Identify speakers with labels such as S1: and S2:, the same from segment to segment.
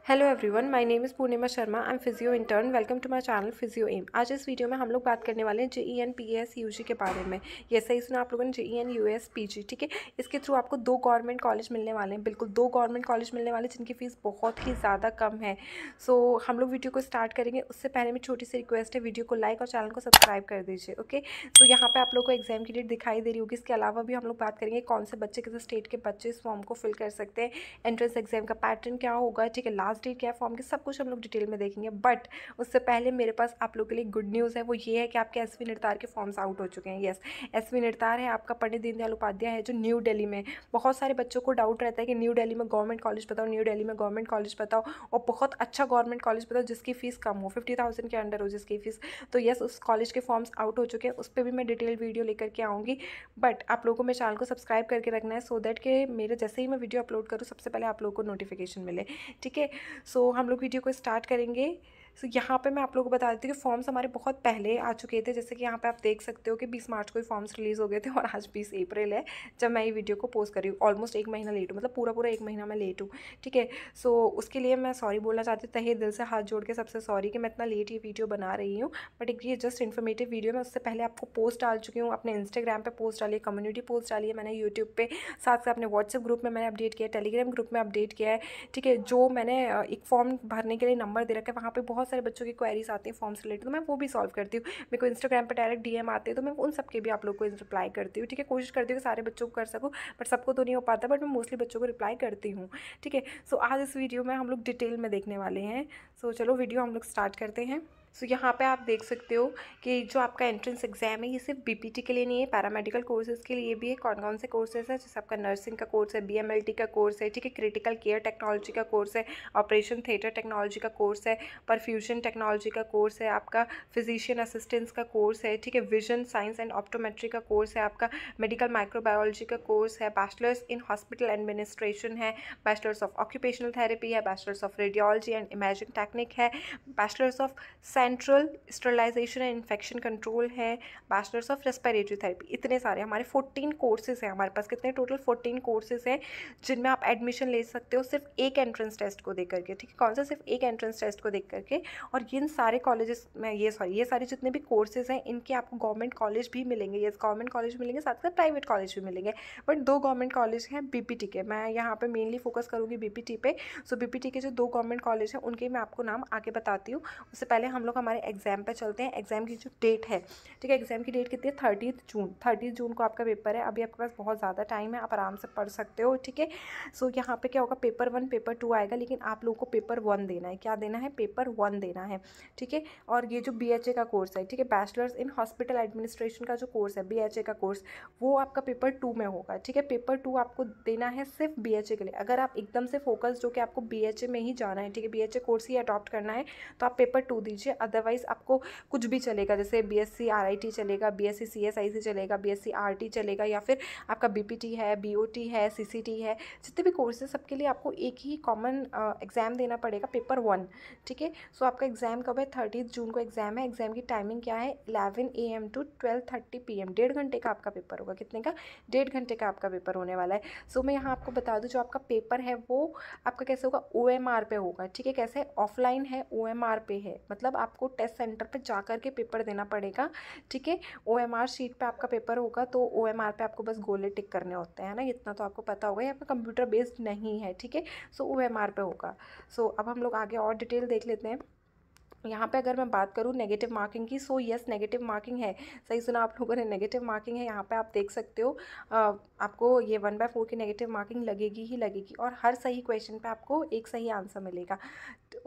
S1: Hello everyone, my name is Purnima Sharma. I am physio intern. Welcome to my channel physio M. आज इस video में हम लोग बात करने वाले हैं JEN PAS UG के बारे में। ये सही सुना आप लोगों ने, JEN US PG। ठीक है, इसके थ्रू आपको 2 गवर्नमेंट कॉलेज मिलने वाले हैं। बिल्कुल 2 गवर्नमेंट कॉलेज मिलने वाले जिनकी फ़ीस बहुत ही ज़्यादा कम है। सो हम लोग वीडियो को स्टार्ट करेंगे उससे पहले मेरी छोटी सी रिक्वेस्ट है, वीडियो को लाइक और चैनल को सब्सक्राइब कर दीजिए। ओके, सो यहाँ पे आप लोग को एग्जाम की डेट दिखाई दे रही होगी। इसके अलावा भी हम लोग बात करेंगे कौन से बच्चे किस स्टेट के बच्चे इस फॉर्म को फिल कर सकते हैं, एंट्रेंस एग्जाम का पैटर्न क्या होगा, ठीक है, लास्ट डेट क्या है फॉर्म की, सब कुछ हम लोग डिटेल में देखेंगे। बट उससे पहले मेरे पास आप लोग के लिए गुड न्यूज़ है, वो ये है कि आपके एसवी निर्तार के फॉर्म्स आउट हो चुके हैं। यस, एसवी निर्तार है आपका पंडित दीनदयाल उपाध्याय है जो न्यू दिल्ली में। बहुत सारे बच्चों को डाउट रहता है कि न्यू दिल्ली में गवर्नमेंट कॉलेज बताओ, न्यू दिल्ली में गवर्नमेंट कॉलेज बताओ, और बहुत अच्छा गवर्नमेंट कॉलेज बताओ जिसकी फ़ीस कम हो, 50,000 के अंडर हो जिसकी फ़ीस। तो यस, उस कॉलेज के फॉर्म्स आउट हो चुके हैं, उस पर भी मैं डिटेल वीडियो लेकर के आऊँगी। बट आप लोगों को मेरे चैनल को सब्सक्राइब करके रखना है, सो दैट कि मेरे जैसे ही मैं वीडियो अपलोड करूँ सबसे पहले आप लोगों को नोटिफिकेशन मिले। ठीक है, सो हम लोग वीडियो को स्टार्ट करेंगे। सो यहाँ पे मैं आप लोगों को बता देती हूँ कि फॉर्म्स हमारे बहुत पहले आ चुके थे। जैसे कि यहाँ पे आप देख सकते हो कि 20 मार्च को ही फॉर्म्स रिलीज़ हो गए थे और आज 20 अप्रैल है जब मैं ये वीडियो को पोस्ट कर रही हूँ। ऑलमोस्ट 1 महीना लेट हूँ, मतलब पूरा 1 महीना मैं लेट हूँ। ठीक है, सो उसके लिए मैं सॉरी बोलना चाहती हूँ, तहे दिल से हाथ जोड़ के सबसे सॉरी कि मैं इतना लेट ये वीडियो बना रही हूँ। बट एक ये जस्ट इन्फॉर्मेटिव वीडियो, मैं उससे पहले आपको पोस्ट डाल चुकी हूँ, अपने इंस्टाग्राम पर पोस्ट डाली है, कम्युनिटी पोस्ट डाली है मैंने यूट्यूब पर, साथ साथ अपने व्हाट्सएप ग्रुप में मैंने अपडेट किया है, टेलीग्राम ग्रुप में अपडेट किया है। ठीक है, जो मैंने एक फॉर्म भरने के लिए नंबर दे रखा है, वहाँ पे बहुत सारे बच्चों की क्वेरीज आती हैं फॉर्म्स रिलेटेड, तो मैं वो भी सॉल्व करती हूँ। मेरे को इंस्टाग्राम पे डायरेक्ट DM आते हैं, तो मैं उन सबके भी आप लोग को रिप्लाई करती हूँ। ठीक है, कोशिश करती हूँ कि सारे बच्चों को कर सकूँ, बट सबको तो नहीं हो पाता, बट मैं मोस्टली बच्चों को रिप्लाई करती हूँ। ठीक है, सो आज इस वीडियो में हम लोग डिटेल में देखने वाले हैं। सो चलो वीडियो हम लोग स्टार्ट करते हैं। सो यहाँ पे आप देख सकते हो कि जो आपका एंट्रेंस एग्जाम है ये सिर्फ BPT के लिए नहीं है, पैरामेडिकल कोर्सेज के लिए भी है। कौन कौन से कोर्सेज है, जैसे आपका नर्सिंग का कोर्स है, BMLT का कोर्स है, ठीक है, क्रिटिकल केयर टेक्नोलॉजी का कोर्स है, ऑपरेशन थिएटर टेक्नोलॉजी का कोर्स है, परफ्यूजन टेक्नोलॉजी का कोर्स है, आपका फिजिशियन असिस्टेंट्स का कोर्स है, ठीक है, विजन साइंस एंड ऑप्टोमेट्री का कोर्स है, आपका मेडिकल माइक्रोबायोलॉजी का कोर्स है, बैचलर्स इन हॉस्पिटल एडमिनिस्ट्रेशन है, बैचलर्स ऑफ ऑक्यूपेशनल थेरेपी है, bachelors of radiology and imaging technique है, bachelors of central sterilisation and infection control है, बैचलर्स ऑफ रेस्पिरेटरी थेरेपी। इतने सारे हमारे 14 कोर्सेज हैं हमारे पास। कितने टोटल? 14 कोर्सेज हैं जिनमें आप एडमिशन ले सकते हो सिर्फ एक एंट्रेंस टेस्ट को देख करके। ठीक है, कौन सा? सिर्फ एक एंट्रेंस टेस्ट को देख करके। और इन सारे कॉलेजेस में ये सारे जितने भी कोर्सेज हैं इनके आपको गवर्नमेंट कॉलेज भी मिलेंगे। ये गवर्नमेंट कॉलेज मिलेंगे, साथ साथ प्राइवेट कॉलेज भी मिलेंगे, बट 2 गवर्नमेंट कॉलेज हैं BPT के। मैं यहाँ पे मेनली फोकस करूँगी BPT पे। सो BPT के जो 2 गवर्नमेंट कॉलेज हैं उनके मैं आपको नाम आगे बताती हूँ। उससे पहले हम लोग हमारे एग्जाम पे चलते हैं। एग्जाम की जो डेट है, ठीक है, एग्जाम की डेट कितनी है? 30 जून। 30 जून को आपका पेपर है। अभी आपके पास बहुत ज़्यादा टाइम है, आप आराम से पढ़ सकते हो। ठीक है, सो यहाँ पे क्या होगा, पेपर 1 पेपर 2 आएगा, लेकिन आप लोगों को पेपर 1 देना है। क्या देना है? पेपर 1 देना है। ठीक है, और ये जो BHA का कोर्स है, ठीक है, बैचलर्स इन हॉस्पिटल एडमिनिस्ट्रेशन का जो कोर्स है, BHA का कोर्स, वो आपका पेपर 2 में होगा। ठीक है, पेपर 2 आपको देना है सिर्फ BHA के लिए। अगर आप एकदम से फोकस जो कि आपको BHA में ही जाना है, ठीक है, BHA कोर्स ही अडॉप्ट करना है, तो आप पेपर 2 दीजिए। अदरवाइज आपको कुछ भी चलेगा, जैसे BSc RIT चलेगा, BSc CSIC चलेगा, BSc RT चलेगा, या फिर आपका BPT है, BOT है, CCT है, जितने भी कोर्स है सबके लिए आपको एक ही कॉमन एग्ज़ाम देना पड़ेगा, पेपर 1। ठीक है, सो आपका एग्ज़ाम कब है? 30 जून को एग्ज़ाम है। एग्ज़ाम की टाइमिंग क्या है? 11 AM to 12:30 PM। 1.5 घंटे का आपका पेपर होगा। कितने का? 1.5 घंटे का आपका पेपर होने वाला है। सो मैं यहाँ आपको बता दूँ, जो आपका पेपर है वो आपका कैसे होगा? OMR पे होगा। ठीक है, कैसे? ऑफलाइन है, OMR पे है, मतलब आपको टेस्ट सेंटर पे जा कर के पेपर देना पड़ेगा। ठीक है, OMR शीट पे आपका पेपर होगा, तो OMR पे आपको बस गोले टिक करने होते हैं ना, इतना तो आपको पता होगा। यहाँ पे कंप्यूटर बेस्ड नहीं है। ठीक है, सो OMR पे होगा। सो अब हम लोग आगे और डिटेल देख लेते हैं। यहाँ पे अगर मैं बात करूँ नेगेटिव मार्किंग की, सो यस, नेगेटिव मार्किंग है। सही सुना आप लोगों ने, नेगेटिव मार्किंग है। यहाँ पे आप देख सकते हो, आपको ये 1/4 की नेगेटिव मार्किंग लगेगी ही लगेगी, और हर सही क्वेश्चन पे आपको एक सही आंसर मिलेगा।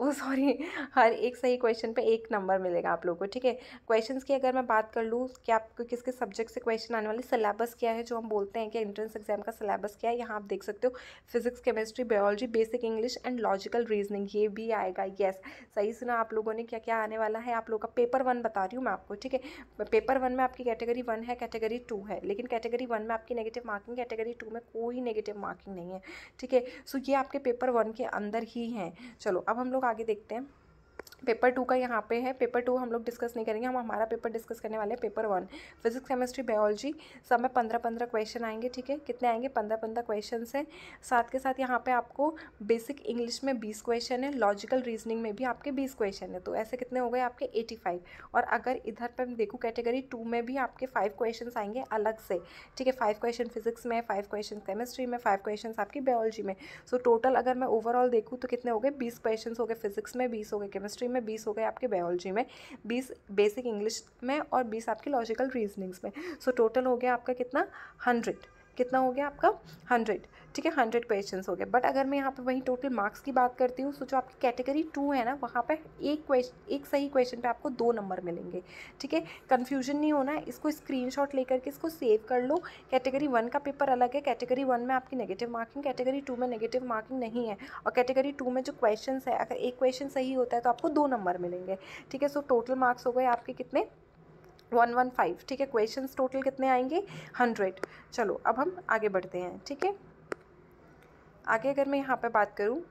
S1: सॉरी, हर एक सही क्वेश्चन पे 1 नंबर मिलेगा आप लोगों को। ठीक है, क्वेश्चंस की अगर मैं बात कर लूँ कि आपको किस किस सब्जेक्ट से क्वेश्चन आने वाले, सिलेबस क्या है, जो हम बोलते हैं कि एंट्रेंस एग्जाम का सिलेबस क्या है, यहाँ आप देख सकते हो। Physics, chemistry, biology, basic English and logical reasoning, ये भी आएगा। यस, सही सुना आप लोगों ने। क्या क्या आने वाला है आप लोग का? पेपर 1 बता रही हूँ मैं आपको। ठीक है, पेपर 1 में आपकी कैटेगरी 1 है, कैटेगरी 2 है, लेकिन कैटेगरी 1 में आपकी नेगेटिव मार्किंग, कैटेगरी 2 में कोई नेगेटिव मार्किंग नहीं है। ठीक है, सो ये आपके पेपर 1 के अंदर ही हैं। चलो अब हम लोग आगे देखते हैं। पेपर 2 का यहाँ पे है। पेपर 2 हम लोग डिस्कस नहीं करेंगे, हम हमारा पेपर डिस्कस करने वाले हैं पेपर 1 फिजिक्स केमिस्ट्री बायोलॉजी। सब में 15-15 क्वेश्चन आएंगे, ठीक है। कितने आएंगे? 15-15 क्वेश्चन हैं। साथ के साथ यहाँ पे आपको बेसिक इंग्लिश में 20 क्वेश्चन है, लॉजिकल रीजनिंग में भी आपके 20 क्वेश्चन है। तो ऐसे कितने हो गए आपके 85। और अगर इधर पर मैं देखूँ कैटेगरी 2 में भी आपके 5 क्वेश्चन आएंगे अलग से, ठीक है। 5 क्वेश्चन फिजिक्स में, 5 क्वेश्चन केमिस्ट्री में, 5 क्वेश्चन आपकी बायोलॉजी में। सो टोटल अगर मैं ओवरऑल देखूँ तो कितने हो गए? 20 क्वेश्चन हो गए फिजिक्स में, 20 हो गए केमिस्ट्री में, 20 हो गए आपके बायोलॉजी में, 20 बेसिक इंग्लिश में और 20 आपके लॉजिकल रीजनिंग्स में। सो टोटल हो गया आपका कितना? 100। कितना हो गया आपका? 100, ठीक है। 100 क्वेश्चंस हो गए। बट अगर मैं यहाँ पे वही टोटल मार्क्स की बात करती हूँ, तो जो आपकी कैटेगरी 2 है ना, वहाँ पे एक सही क्वेश्चन पे आपको 2 नंबर मिलेंगे, ठीक है। कन्फ्यूजन नहीं होना है, इसको स्क्रीनशॉट लेकर के इसको सेव कर लो। कैटेगरी 1 का पेपर अलग है, कैटेगरी 1 में आपकी नेगेटिव मार्किंग, कैटेगरी 2 में नेगेटिव मार्किंग नहीं है। और कैटेगरी 2 में जो क्वेश्चन है, अगर एक क्वेश्चन सही होता है तो आपको 2 नंबर मिलेंगे, ठीक है। सो टोटल मार्क्स हो गए आपके कितने? 115, ठीक है। क्वेश्चंस टोटल कितने आएंगे? 100। चलो अब हम आगे बढ़ते हैं, ठीक है। आगे अगर मैं यहाँ पे बात करूँ,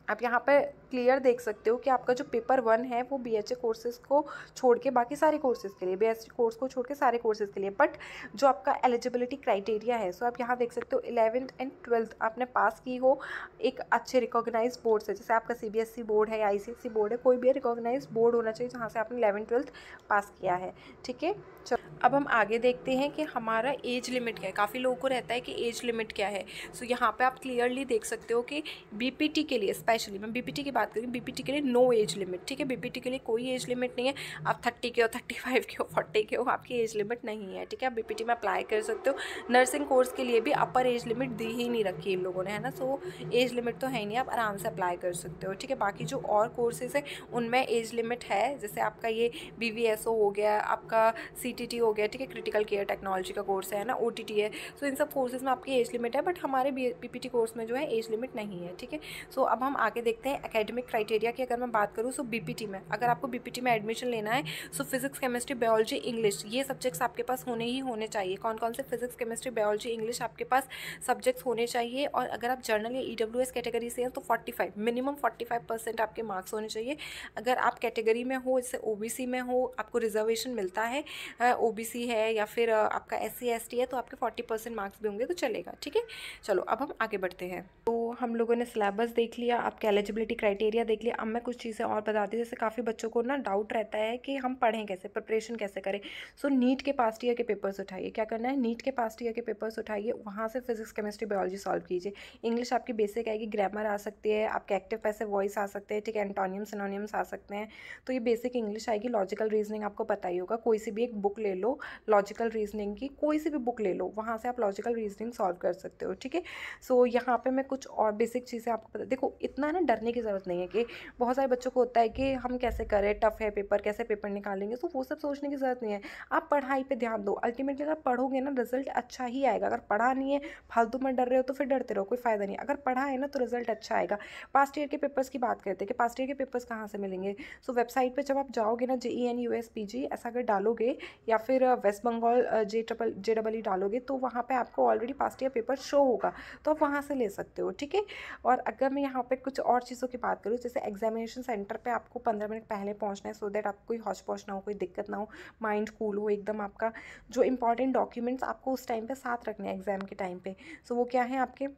S1: आप यहाँ पे क्लियर देख सकते हो कि आपका जो पेपर 1 है वो BHA कोर्सेज़ को छोड़ के बाकी सारे कोर्सेज़ के लिए, BSc कोर्स को छोड़ के सारे कोर्सेज़ के लिए। बट जो आपका एलिजिबिलिटी क्राइटेरिया है, सो आप यहाँ देख सकते हो 11th एंड 12th आपने पास की हो एक अच्छे रिकॉग्नाइज बोर्ड से, जैसे आपका CBSE बोर्ड है या ICSE बोर्ड है, कोई भी रिकॉग्नाइज बोर्ड होना चाहिए जहाँ से आपने 11th-12th पास किया है, ठीक है। चलो अब हम आगे देखते हैं कि हमारा एज लिमिट क्या है। काफ़ी लोगों को रहता है कि एज लिमिट क्या है। सो यहाँ पे आप क्लियरली देख सकते हो कि BPT के लिए, स्पेशली मैं BPT की बात करूँ, BPT के लिए नो एज लिमिट, ठीक है। BPT के लिए कोई एज लिमिट नहीं है। आप 30 के हो, 35 के हो, 40 के हो, आपकी एज लिमिट नहीं है, ठीक है। आप BPT में अप्लाई कर सकते हो। नर्सिंग कोर्स के लिए भी अपर एज लिमिट दी ही नहीं रखी इन लोगों ने, है ना। सो एज लिमिट तो है ही नहीं, आप आराम से अप्लाई कर सकते हो, ठीक है। बाकी जो और कोर्सेज है उनमें एज लिमिट है, जैसे आपका ये BVSO हो गया, आपका CTT हो गया, ठीक है, क्रिटिकल केयर टेक्नोलॉजी का कोर्स है ना, OTT है। सो इन सब कोर्सेज में आपकी एज लिमिट है, बट हमारे BPT कोर्स में जो है एज लिमिट नहीं है, ठीक है। सो अब हम आगे देखते हैं एकेडमिक क्राइटेरिया की। अगर मैं बात करूँ सो BPT में, अगर आपको BPT में एडमिशन लेना है, सो फिजिक्स केमिस्ट्री बायोलॉजी इंग्लिश ये सब्जेक्ट्स आपके पास होने ही होने चाहिए। कौन कौन से? फिजिक्स केमिस्ट्री बायोलॉजी इंग्लिश आपके पास सब्जेक्ट्स होने चाहिए। और अगर आप जर्नल या EWS कैटेगरी से हैं तो 45 मिनिमम 45% आपके मार्क्स होने चाहिए। अगर आप कैटेगरी में हो, जैसे OBC में हो, आपको रिजर्वेशन मिलता है, OBC है या फिर आपका SC ST है, तो आपके 40% मार्क्स भी होंगे तो चलेगा, ठीक है। चलो अब हम आगे बढ़ते हैं। तो हम लोगों ने सिलेबस देख लिया, आपका एलिजिबिलिटी क्राइटेरिया देख लिया। अब मैं कुछ चीज़ें और बताती हूँ। जैसे काफ़ी बच्चों को ना डाउट रहता है कि हम पढ़ें कैसे, प्रिपरेशन कैसे करें। सो नीट के पास्ट ईयर के पेपर्स उठाइए। क्या करना है? नीट के पास्ट ईयर के पेपर्स उठाइए, वहाँ से फिजिक्स केमिस्ट्री बायोलॉजी सॉल्व कीजिए। इंग्लिश आपकी बेसिक आएगी, ग्रामर आ सकती है, आपके एक्टिव पैसिव वॉइस आ सकते हैं, ठीक है, एंटोनियम सिनोनियम्स आ सकते हैं। तो ये बेसिक इंग्लिश आएगी। लॉजिकल रीजनिंग आपको पता ही होगा, कोई सी भी एक बुक ले लो लॉजिकल रीजनिंग की, कोई सी भी बुक ले लो, वहाँ से आप लॉजिकल रीजनिंग सॉल्व कर सकते हो, ठीक है। सो यहाँ पे मैं कुछ और बेसिक चीज़ें आपको पता, देखो इतना ना डरने की ज़रूरत नहीं है कि बहुत सारे बच्चों को होता है कि हम कैसे करें, टफ है पेपर, कैसे पेपर निकालेंगे। तो वो सब सोचने की ज़रूरत नहीं है। आप पढ़ाई पे ध्यान दो। अल्टीमेटली अगर पढ़ोगे ना रिजल्ट अच्छा ही आएगा। अगर पढ़ा नहीं है, फालतू में डर रहे हो, तो फिर डरते रहो, कोई फ़ायदा नहीं। अगर पढ़ा है ना तो रिजल्ट अच्छा आएगा। पास्ट ईयर के पेपर्स की बात करते हैं कि पास्ट ईयर के पेपर्स कहाँ से मिलेंगे। सो वेबसाइट पर जब आप जाओगे ना, JEN US PG ऐसा अगर डालोगे, या फिर वेस्ट बंगाल JEE डालोगे, तो वहाँ पे आपको already past year paper show होगा, तो आप वहाँ से ले सकते हो, ठीक है। और अगर मैं यहाँ पे कुछ और चीज़ों की बात करूँ, जैसे एग्जामिनेशन सेंटर पे आपको 15 मिनट पहले पहुँचना है, सो दैट आपको कोई हौच पौच ना हो, कोई दिक्कत ना हो, माइंड कूल हो एकदम। आपका जो इंपॉर्टेंट डॉक्यूमेंट्स आपको उस टाइम पे साथ रखने हैं एग्जाम के टाइम पे, सो वो क्या है? आपके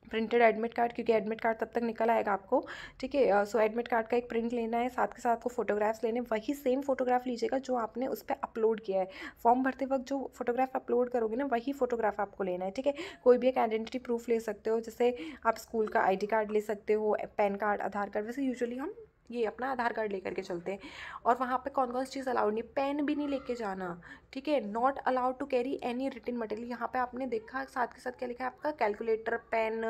S1: प्रिंटेड एडमिट कार्ड, क्योंकि एडमिट कार्ड तब तक निकल आएगा आपको, ठीक है। सो एडमिट कार्ड का एक प्रिंट लेना है, साथ के साथ को फोटोग्राफ्स लेने, वही सेम फोटोग्राफ लीजिएगा जो आपने उस पर अपलोड किया है। फॉर्म भरते वक्त जो फोटोग्राफ अपलोड करोगे ना, वही फोटोग्राफ आपको लेना है, ठीक है। कोई भी एक आइडेंटिटी प्रूफ ले सकते हो, जैसे आप स्कूल का ID कार्ड ले सकते हो, पैन कार्ड, आधार कार्ड। वैसे यूजुअली हम ये अपना आधार कार्ड लेकर के चलते हैं। और वहाँ पे कौन कौन सी चीज़ अलाउड नहीं, पेन भी नहीं लेके जाना, ठीक है। Not allowed to carry any written material. यहाँ पे आपने देखा साथ के साथ क्या लिखा है आपका? कैलकुलेटर, पेन,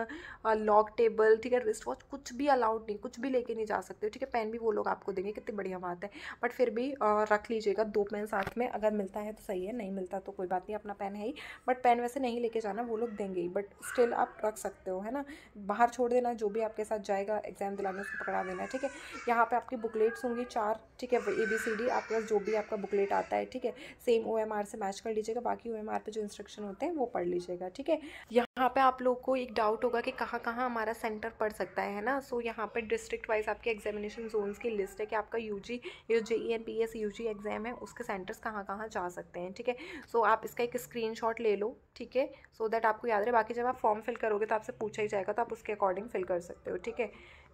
S1: लॉग टेबल, ठीक है, रिस्ट वॉच, कुछ भी अलाउड नहीं, कुछ भी लेके नहीं जा सकते हो, ठीक है। पेन भी वो लोग आपको देंगे, कितनी बढ़िया बात है। बट फिर भी रख लीजिएगा 2 पेन साथ में, अगर मिलता है तो सही है, नहीं मिलता तो कोई बात नहीं, अपना पेन है ही। बट पेन वैसे नहीं लेके जाना, वो लोग देंगे ही, बट स्टिल आप रख सकते हो, है ना। बाहर छोड़ देना, जो भी आपके साथ जाएगा एग्जाम दिलाने उसको पकड़ा देना, ठीक है। यहाँ पे आपकी बुकलेट्स होंगी 4, ठीक है, ABCD आपके पास जो भी आपका बुकलेट आता है, ठीक है, सेम OMR से मैच कर लीजिएगा, बाकी OMR पे जो इंस्ट्रक्शन होते हैं वो पढ़ लीजिएगा, ठीक है। यहाँ पे आप लोग को एक डाउट होगा कि कहाँ कहाँ हमारा सेंटर पड़ सकता है ना। सो यहाँ पे डिस्ट्रिक्ट वाइज आपके एग्जामिनेशन जोन्स की लिस्ट है कि आपका यूजी जो JEN PS यूजी एग्जाम है उसके सेंटर्स कहाँ कहाँ जा सकते हैं, ठीक है। सो आप इसका एक स्क्रीनशॉट ले लो, ठीक है, सो दैट आपको याद रहे। बाकी जब आप फॉर्म फिल करोगे तो आपसे पूछा ही जाएगा, तो आप उसके अकॉर्डिंग फिल कर सकते हो, ठीक है।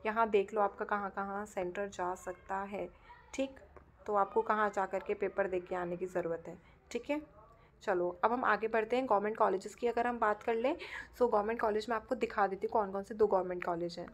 S1: यहाँ देख लो आपका कहाँ कहाँ सेंटर जा सकता है, ठीक। तो आपको कहाँ जा कर के पेपर दे के आने की ज़रूरत है, ठीक है। चलो अब हम आगे बढ़ते हैं। गवर्नमेंट कॉलेजेस की अगर हम बात कर लें, सो गवर्नमेंट कॉलेज में आपको दिखा देती हूँ कौन कौन से 2 गवर्नमेंट कॉलेज हैं।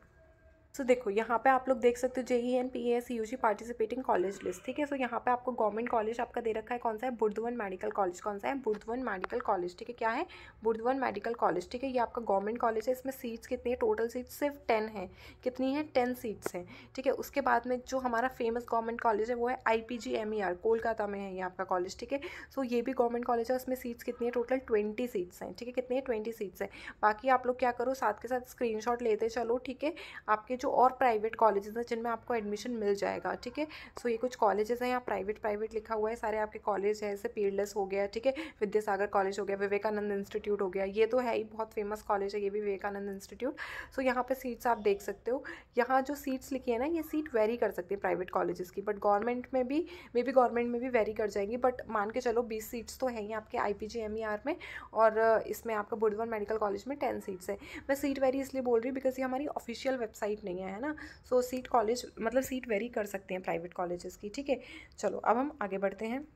S1: सो देखो यहाँ पे आप लोग देख सकते हो JEN PAS UG participating college list, ठीक है। सो यहाँ पे आपको गवर्नमेंट कॉलेज आपका दे रखा है, कौन सा है, बुर्दवन मेडिकल कॉलेज। कौन सा है, बुर्दवन मेडिकल कॉलेज, ठीक है। क्या है, बुर्दवन मेडिकल कॉलेज, ठीक है। ये आपका गवर्नमेंट कॉलेज है। इसमें सीट्स कितनी है, टोटल सीट्स सिर्फ 10 है। कितनी है, 10 सीट्स हैं, ठीक है। उसके बाद में जो हमारा फेमस गवर्नमेंट कॉलेज है वो है IPG MER, कोलकाता में है ये आपका कॉलेज, ठीक है। सो ये भी गवर्नमेंट कॉलेज है। उसमें सीट्स कितनी है, टोटल 20 सीट्स हैं, ठीक है। कितनी है, 20 सीट्स हैं। बाकी आप लोग क्या करो, साथ के साथ स्क्रीनशॉट लेते चलो, ठीक है। आपके जो और प्राइवेट कॉलेजेस हैं जिनमें आपको एडमिशन मिल जाएगा, ठीक है। सो ये कुछ कॉलेजेस हैं, यहाँ प्राइवेट लिखा हुआ है, सारे आपके कॉलेज है। जैसे पीयरलेस हो गया, ठीक है, विद्यासागर कॉलेज हो गया, विवेकानंद इंस्टीट्यूट हो गया, ये तो है ही बहुत फेमस कॉलेज है ये भी, विवेकानंद इंस्टीट्यूट। सो यहाँ पे सीट्स आप देख सकते हो। यहाँ जो सीट्स लिखी है ना, ये सीट वेरी कर सकती है प्राइवेट कॉलेजेस की, बट गवर्नमेंट में भी गवर्नमेंट में भी वेरी कर जाएंगी। बट मान के चलो 20 सीट्स तो है ही आपके IPG MER में, और इसमें आपका बुर्दवन मेडिकल कॉलेज में 10 सीट्स है। मैं सीट वेरी इसलिए बोल रही हूँ बिकॉज ये हमारी ऑफिशियल वेबसाइट नहीं है ना। सो सीट कॉलेज मतलब सीट वेरी कर सकते हैं प्राइवेट कॉलेजेस की, ठीक है। चलो अब हम आगे बढ़ते हैं।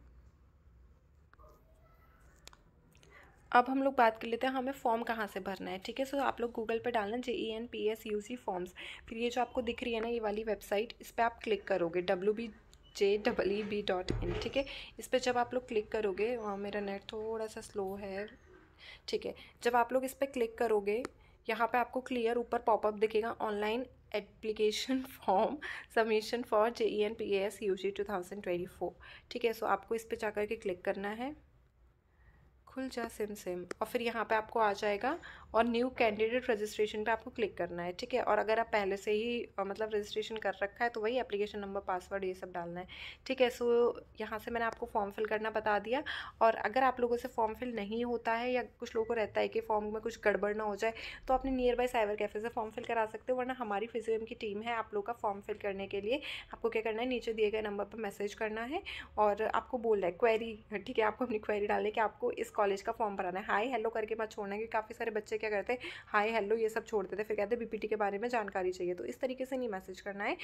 S1: अब हम लोग बात कर लेते हैं हमें फॉर्म कहाँ से भरना है, ठीक है। सो आप लोग गूगल पे डालना JEN PAS UG फॉर्म्स, फिर ये जो आपको दिख रही है ना ये वाली वेबसाइट, इस पर आप क्लिक करोगे wbjeeb.in, ठीक है। इस पर जब आप लोग क्लिक करोगे, मेरा नेट थोड़ा सा स्लो है, ठीक है। जब आप लोग इस पर क्लिक करोगे, यहाँ पे आपको क्लियर ऊपर पॉपअप दिखेगा, online application form submission for JEN PAS UG 2024, ठीक है। सो आपको इस पर जा कर के क्लिक करना है, खुल जा सिम और फिर यहाँ पे आपको आ जाएगा और न्यू कैंडिडेट रजिस्ट्रेशन पे आपको क्लिक करना है, ठीक है। और अगर आप पहले से ही मतलब रजिस्ट्रेशन कर रखा है तो वही एप्लीकेशन नंबर, पासवर्ड ये सब डालना है, ठीक है। सो यहाँ से मैंने आपको फॉर्म फिल करना बता दिया। और अगर आप लोगों से फॉर्म फिल नहीं होता है या कुछ लोगों को रहता है कि फॉर्म में कुछ गड़बड़ ना हो जाए, तो अपने नियर बाय साइबर कैफे से फॉर्म फिल करा सकते हो, वरना हमारी फिजियो की टीम है आप लोग का फॉर्म फिल करने के लिए। आपको क्या करना है, नीचे दिए गए नंबर पर मैसेज करना है और आपको बोल रहा है क्वेरी, ठीक है। आपको अपनी क्वेरी डालने की आपको इस कॉलेज का फॉर्म भराना है। हाय हेलो करके मत छोड़ना, क्योंकि काफ़ी सारे बच्चे क्या करते हैं हाय हेलो ये सब छोड़ देते, फिर कहते हैं BPT के बारे में जानकारी चाहिए। तो इस तरीके से नहीं मैसेज करना है।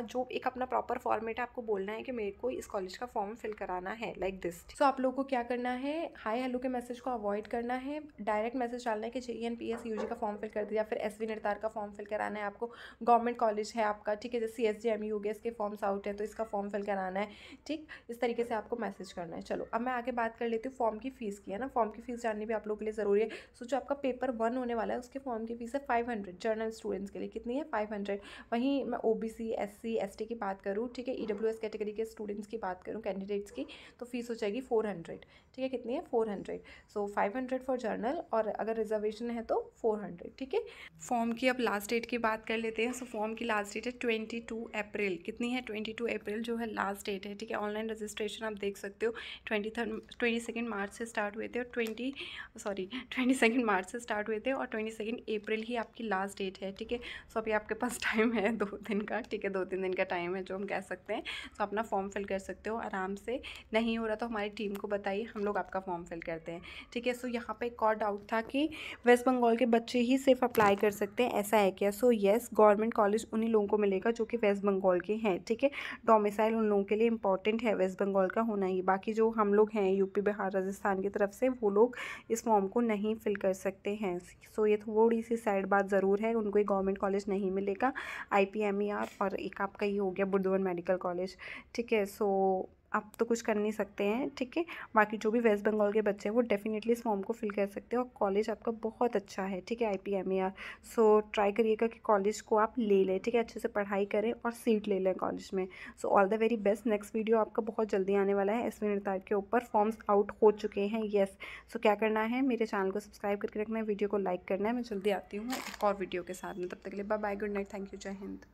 S1: जो एक अपना प्रॉपर फॉर्मेट है, आपको बोलना है कि मेरे को इस कॉलेज का फॉर्म फिल कराना है, लाइक दिस। सो आप लोगों को क्या करना है, हाय हेलो के मैसेज को अवॉइड करना है, डायरेक्ट मैसेज डालना है कि JEN PAS UG का फॉर्म फिल कर दिया, फिर SV निर्तार का फॉर्म फिल कराना है आपको, गवर्नमेंट कॉलेज है आपका, ठीक है। जैसे CSJMU हो गया, इसके फॉर्म्स आउट है तो इसका फॉर्म फिल कराना है, ठीक। इस तरीके से आपको मैसेज करना है। चलो अब मैं आगे बात कर लेती हूँ फॉर्म की फ़ीस की, है ना। फॉर्म की फ़ीस जाननी भी आप लोगों के लिए ज़रूरी है। सो जो आपका पेपर 1 होने वाला है उसके फॉर्म की फ़ीस है 500, जर्नल स्टूडेंट्स के लिए कितनी है, 500। वहीं मैं OBC SC ST की बात करूँ, ठीक है, EWS कैटेगरी के स्टूडेंट्स की बात करूँ, कैंडिडेट्स की, तो फीस हो जाएगी 400, ठीक है। कितनी है, 400। सो 500 फॉर जर्नल, और अगर रिजर्वेशन है तो 400, ठीक है। फॉर्म की अब लास्ट डेट की बात कर लेते हैं। सो फॉर्म की लास्ट डेट है 22 अप्रैल। कितनी है, 22 अप्रैल जो है लास्ट डेट है, ठीक है। ऑनलाइन रजिस्ट्रेशन आप देख सकते हो 22 मार्च से स्टार्ट हुए थे और 22 मार्च से स्टार्ट हुए थे और 22 अप्रैल ही आपकी लास्ट डेट है, ठीक है। सो अभी आपके पास टाइम है 2 दिन का, ठीक है, 2-3 दिन का टाइम है जो हम कह सकते हैं। तो अपना फॉर्म फिल कर सकते हो आराम से। नहीं हो रहा तो हमारी टीम को बताइए, हम लोग आपका फॉर्म फिल करते हैं, ठीक है। सो यहाँ पे एक और डाउट था कि वेस्ट बंगाल के बच्चे ही सिर्फ अप्लाई कर सकते हैं, ऐसा है क्या। सो येस, गवर्नमेंट कॉलेज उन्हीं लोगों को मिलेगा जो कि वेस्ट बंगाल के हैं, ठीक है। डोमिसाइल उन लोगों के लिए इंपॉर्टेंट है वेस्ट बंगाल का होना ही। बाकी जो हम लोग हैं यूपी बिहार राजस्थान की तरफ से, वो लोग इस फॉर्म को नहीं फिल कर सकते हैं। सो ये थोड़ी सी सैड बात ज़रूर है, उनको एक गवर्नमेंट कॉलेज नहीं मिलेगा। IPMER और एक आपका ये हो गया बुर्दवन मेडिकल कॉलेज, ठीक है। सो आप तो कुछ कर नहीं सकते हैं, ठीक है। बाकी जो भी वेस्ट बंगाल के बच्चे हैं वो डेफिनेटली इस फॉर्म को फिल कर सकते हैं और कॉलेज आपका बहुत अच्छा है, ठीक है, IPMER। सो ट्राई करिएगा कि कॉलेज को आप ले लें, ठीक है, अच्छे से पढ़ाई करें और सीट ले लें कॉलेज में। So all the very best. Next video आपका बहुत जल्दी आने वाला है SV निर्तार के ऊपर। फॉर्म्स आउट हो चुके हैं, येस। सो क्या करना है, मेरे चैनल को सब्सक्राइब करके रखना है, वीडियो को लाइक करना है। मैं जल्दी आती हूँ एक और वीडियो के साथ में, तब तक के लिए bye bye, good night, thank you, जय हिंद।